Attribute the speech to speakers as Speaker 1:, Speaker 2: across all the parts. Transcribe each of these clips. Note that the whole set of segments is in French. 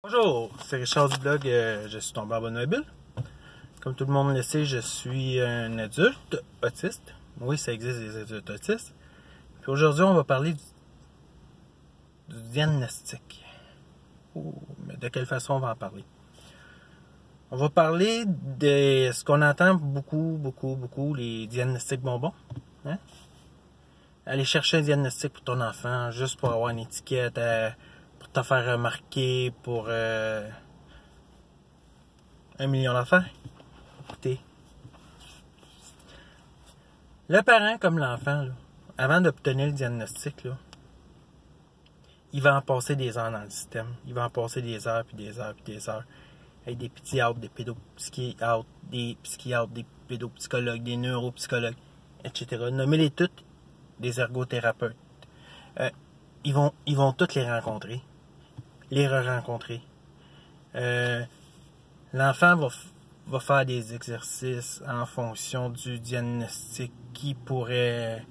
Speaker 1: Bonjour, c'est Richard du blog Je suis tombé en bonne bulle. Comme tout le monde le sait, je suis un adulte autiste. Oui, ça existe des adultes autistes. Puis aujourd'hui, on va parler du diagnostic. Mais de quelle façon on va en parler? On va parler de ce qu'on entend beaucoup, les diagnostics bonbons. Hein? Aller chercher un diagnostic pour ton enfant, juste pour avoir une étiquette, pour te faire remarquer, pour 1 million d'affaires. Écoutez, le parent comme l'enfant, là, avant d'obtenir le diagnostic, là, il va en passer des heures dans le système. Il va en passer des heures, puis des heures, puis des heures. Avec des pédiatres, des pédopsychiatres, des psychiatres, des pédopsychologues, des neuropsychologues, etc. Nommez-les toutes des ergothérapeutes. Ils vont toutes les rencontrer, les re-rencontrer. L'enfant va faire des exercices en fonction du diagnostic qui pourrait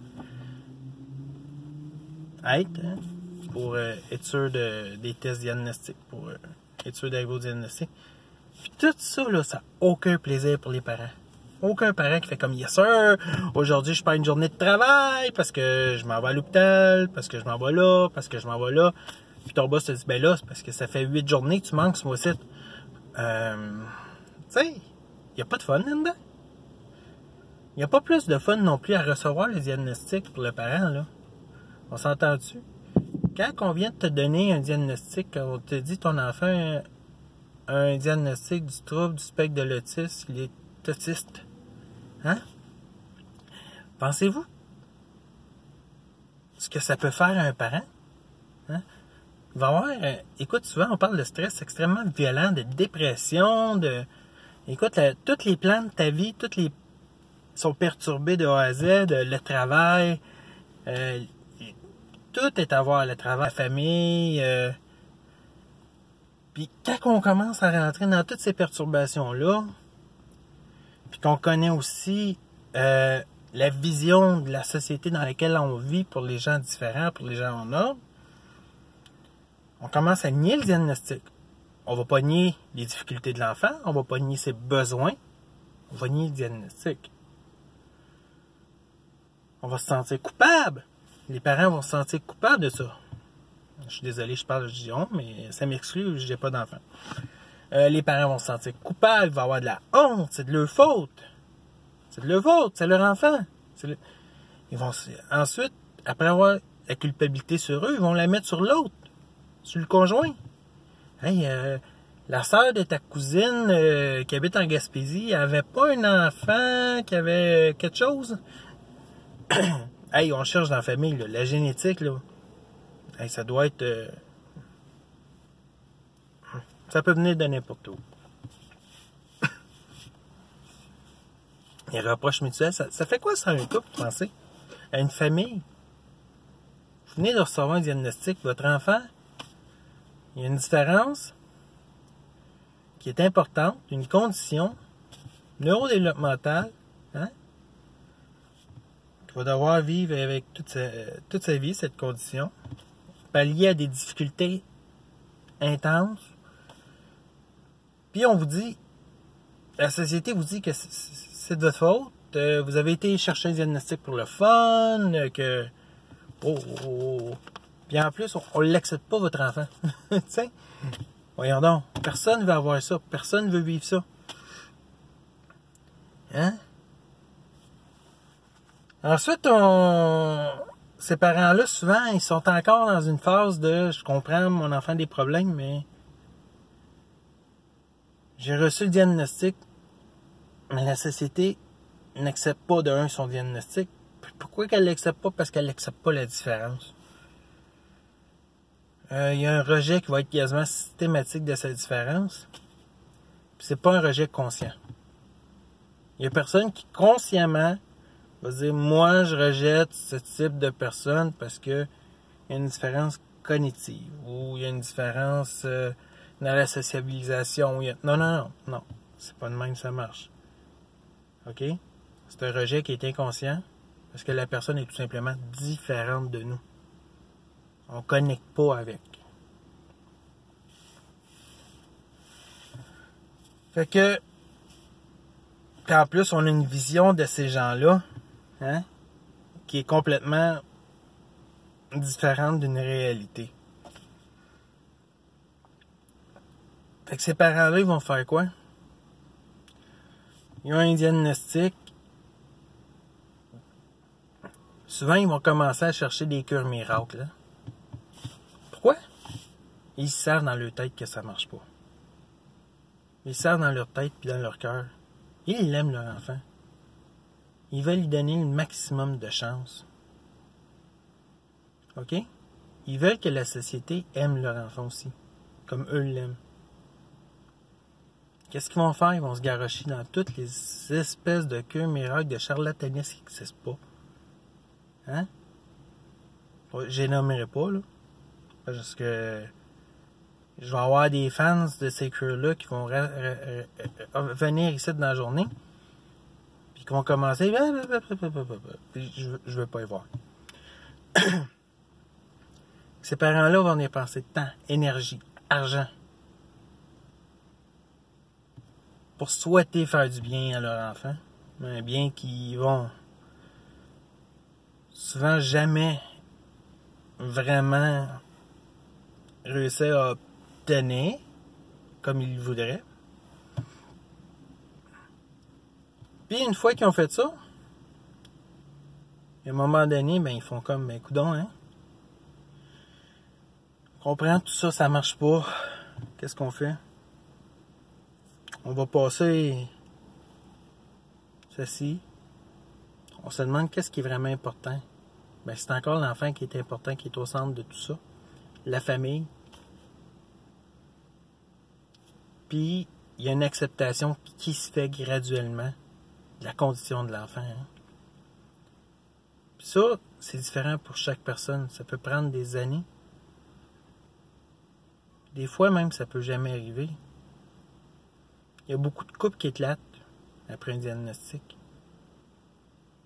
Speaker 1: être, hein, pour être sûr des tests diagnostiques, pour être sûr d'arriver au diagnostic. Puis tout ça, là, ça n'a aucun plaisir pour les parents. Aucun parent qui fait comme « Yes sir, aujourd'hui je perds une journée de travail parce que je m'en vais à l'hôpital, parce que je m'en vais là, parce que je m'en vais là. » Puis ton boss te dit « Ben là, c'est parce que ça fait 8 journées que tu manques ce mois-ci. » Tu sais, il n'y a pas de fun là-dedans. Il n'y a pas plus de fun non plus à recevoir le diagnostic pour le parent, là. On s'entend dessus. Quand on vient de te donner un diagnostic, quand on te dit ton enfant a un diagnostic du trouble du spectre de l'autisme, il est autiste. Hein? Pensez-vous ce que ça peut faire à un parent? Hein? Il va avoir... écoute, souvent on parle de stress extrêmement violent, de dépression, de... Écoute, tous les plans de ta vie, sont perturbés de A à Z, le travail, tout est à voir, le travail, la famille. Puis quand on commence à rentrer dans toutes ces perturbations-là, puis qu'on connaît aussi la vision de la société dans laquelle on vit pour les gens différents, pour les gens en ordre, on commence à nier le diagnostic. On va pas nier les difficultés de l'enfant, on va pas nier ses besoins, on va nier le diagnostic. On va se sentir coupable. Les parents vont se sentir coupables de ça. Je suis désolé, je parle, je dis on, mais ça m'exclut, je n'ai pas d'enfant. Les parents vont se sentir coupables, il va y avoir de la honte, c'est de leur faute. C'est de leur faute, c'est leur enfant. Ils vont ensuite, après avoir la culpabilité sur eux, ils vont la mettre sur l'autre, sur le conjoint. Hey, la sœur de ta cousine qui habite en Gaspésie, elle avait pas un enfant qui avait quelque chose? Hey, on cherche dans la famille, là, la génétique, là. Hey, ça doit être... ça peut venir de n'importe où. Les reproches mutuels, ça fait quoi ça, un couple, vous pensez? À une famille? Vous venez de recevoir un diagnostic, votre enfant, il y a une différence qui est importante, une condition neurodéveloppementale, hein? Qu'il va devoir vivre avec toute sa vie, cette condition, pallier à des difficultés intenses. Puis on vous dit, la société vous dit que c'est de votre faute, vous avez été chercher un diagnostic pour le fun, que... Puis en plus, on ne l'accepte pas, votre enfant. Tu sais? Voyons donc, personne ne veut avoir ça, personne ne veut vivre ça. Hein? Ensuite, ces parents-là, souvent, ils sont encore dans une phase de « je comprends, mon enfant a des problèmes, mais j'ai reçu le diagnostic, mais la société n'accepte pas son diagnostic. » Pourquoi qu'elle ne l'accepte pas? Parce qu'elle n'accepte pas la différence. Il y a un rejet qui va être quasiment systématique de sa différence. Puis c'est pas un rejet conscient. Il y a personne qui consciemment va se dire « moi, je rejette ce type de personne parce que il y a une différence cognitive ou il y a une différence dans la sociabilisation. » Non. C'est pas de même que ça marche. OK? C'est un rejet qui est inconscient parce que la personne est tout simplement différente de nous. On ne connecte pas avec. Fait que, puis en plus, on a une vision de ces gens-là, hein, qui est complètement différente d'une réalité. Fait que ces parents-là, ils vont faire quoi? Ils ont un diagnostic. Souvent, ils vont commencer à chercher des cures miracles. Hein? Pourquoi? Ils savent dans leur tête que ça marche pas. Ils savent dans leur tête puis dans leur cœur. Ils aiment leur enfant. Ils veulent lui donner le maximum de chance. OK? Ils veulent que la société aime leur enfant aussi, comme eux l'aiment. Qu'est-ce qu'ils vont faire? Ils vont se garrocher dans toutes les espèces de cures miracles de charlatanisme qui n'existent pas. Hein? Je les nommerai pas, là. Parce que je vais avoir des fans de ces cures-là qui vont venir ici dans la journée. Puis qui vont commencer. Puis je veux pas y voir. Ces parents-là vont dépenser temps, énergie, argent pour souhaiter faire du bien à leur enfant. Un bien qu'ils vont souvent jamais vraiment réussir à obtenir comme ils le voudraient. Puis une fois qu'ils ont fait ça, à un moment donné, ben ils font comme, ben coudonc, hein. On comprend, tout ça, ça marche pas. Qu'est-ce qu'on fait? On va passer ceci. On se demande qu'est-ce qui est vraiment important. Ben, c'est encore l'enfant qui est important, qui est au centre de tout ça. La famille. Puis, il y a une acceptation qui se fait graduellement de la condition de l'enfant. Hein. Puis ça, c'est différent pour chaque personne. Ça peut prendre des années. Des fois même, ça peut jamais arriver. Il y a beaucoup de couples qui éclatent après un diagnostic.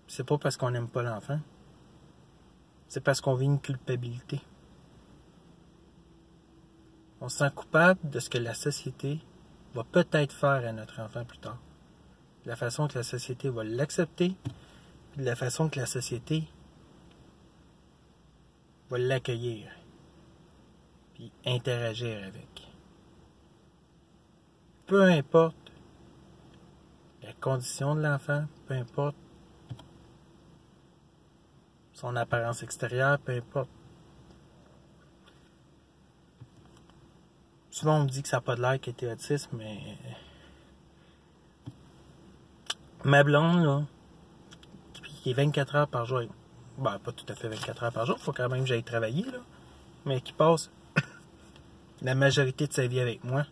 Speaker 1: C'est pas parce qu'on n'aime pas l'enfant. C'est parce qu'on vit une culpabilité. On se sent coupable de ce que la société va peut-être faire à notre enfant plus tard. De la façon que la société va l'accepter, puis de la façon que la société va l'accueillir, puis interagir avec. Peu importe la condition de l'enfant, peu importe son apparence extérieure, peu importe. Souvent on me dit que ça n'a pas de l'air qu'il était autiste, mais ma blonde, là, qui est 24 heures par jour, ben pas tout à fait 24 heures par jour, il faut quand même que j'aille travailler, là, mais qui passe la majorité de sa vie avec moi,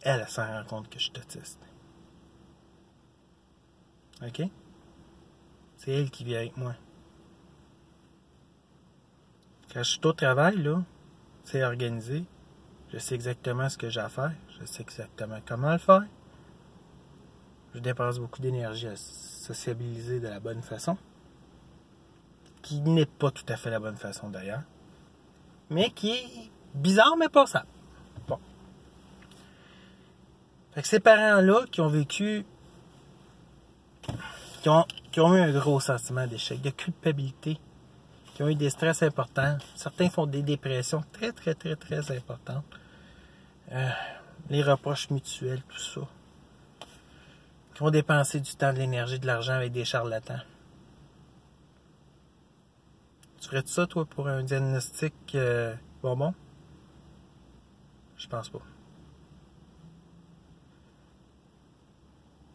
Speaker 1: elle s'en rend compte que je suis autiste. OK? C'est elle qui vit avec moi. Quand je suis au travail, là, c'est organisé. Je sais exactement ce que j'ai à faire. Je sais exactement comment le faire. Je dépense beaucoup d'énergie à sociabiliser de la bonne façon. Qui n'est pas tout à fait la bonne façon d'ailleurs. Mais qui est bizarre mais passable. Bon. Fait que ces parents-là qui ont vécu, qui ont eu un gros sentiment d'échec, de culpabilité, qui ont eu des stress importants. Certains font des dépressions très, très, très, très importantes. Les reproches mutuels, tout ça. Qui ont dépensé du temps, de l'énergie, de l'argent avec des charlatans. Tu ferais ça, toi, pour un diagnostic bonbon? Je pense pas.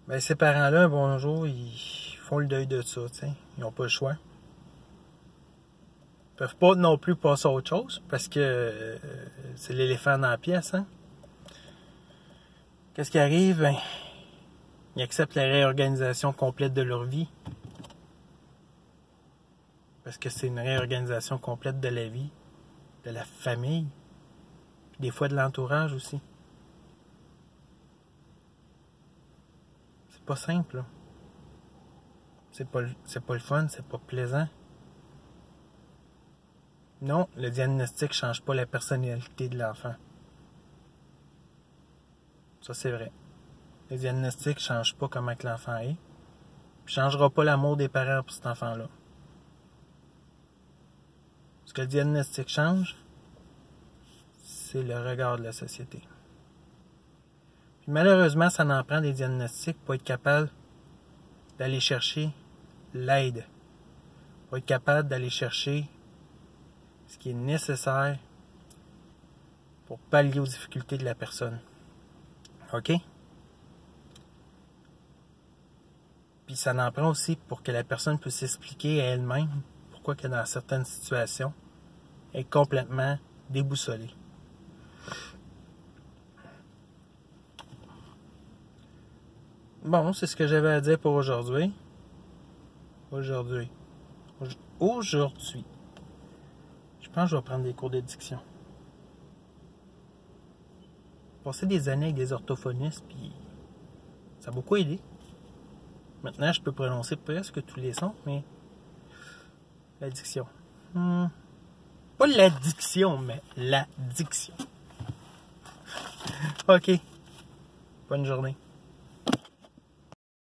Speaker 1: Ben, ces parents-là, un bon jour, ils font le deuil de ça, t'sais. Ils n'ont pas le choix. Ils peuvent pas non plus passer à autre chose, parce que c'est l'éléphant dans la pièce, hein. Qu'est-ce qui arrive? Ben, ils acceptent la réorganisation complète de leur vie. Parce que c'est une réorganisation complète de la vie, de la famille, puis des fois de l'entourage aussi. C'est pas simple, là. C'est pas le fun, c'est pas plaisant. Non, le diagnostic change pas la personnalité de l'enfant. Ça, c'est vrai. Les diagnostics ne changent pas comment que l'enfant est. Puis, ne changera pas l'amour des parents pour cet enfant-là. Ce que le diagnostic change, c'est le regard de la société. Puis, malheureusement, ça en prend des diagnostics pour être capable d'aller chercher l'aide. Pour être capable d'aller chercher ce qui est nécessaire pour pallier aux difficultés de la personne. OK? Puis ça en prend aussi pour que la personne puisse s'expliquer à elle-même pourquoi que dans certaines situations, elle est complètement déboussolée. Bon, c'est ce que j'avais à dire pour aujourd'hui. Aujourd'hui. Je pense que je vais prendre des cours de diction. J'ai passé des années avec des orthophonistes, puis ça a beaucoup aidé. Maintenant, je peux prononcer presque tous les sons, mais la diction. Pas l'addiction, mais la diction. OK. Bonne journée.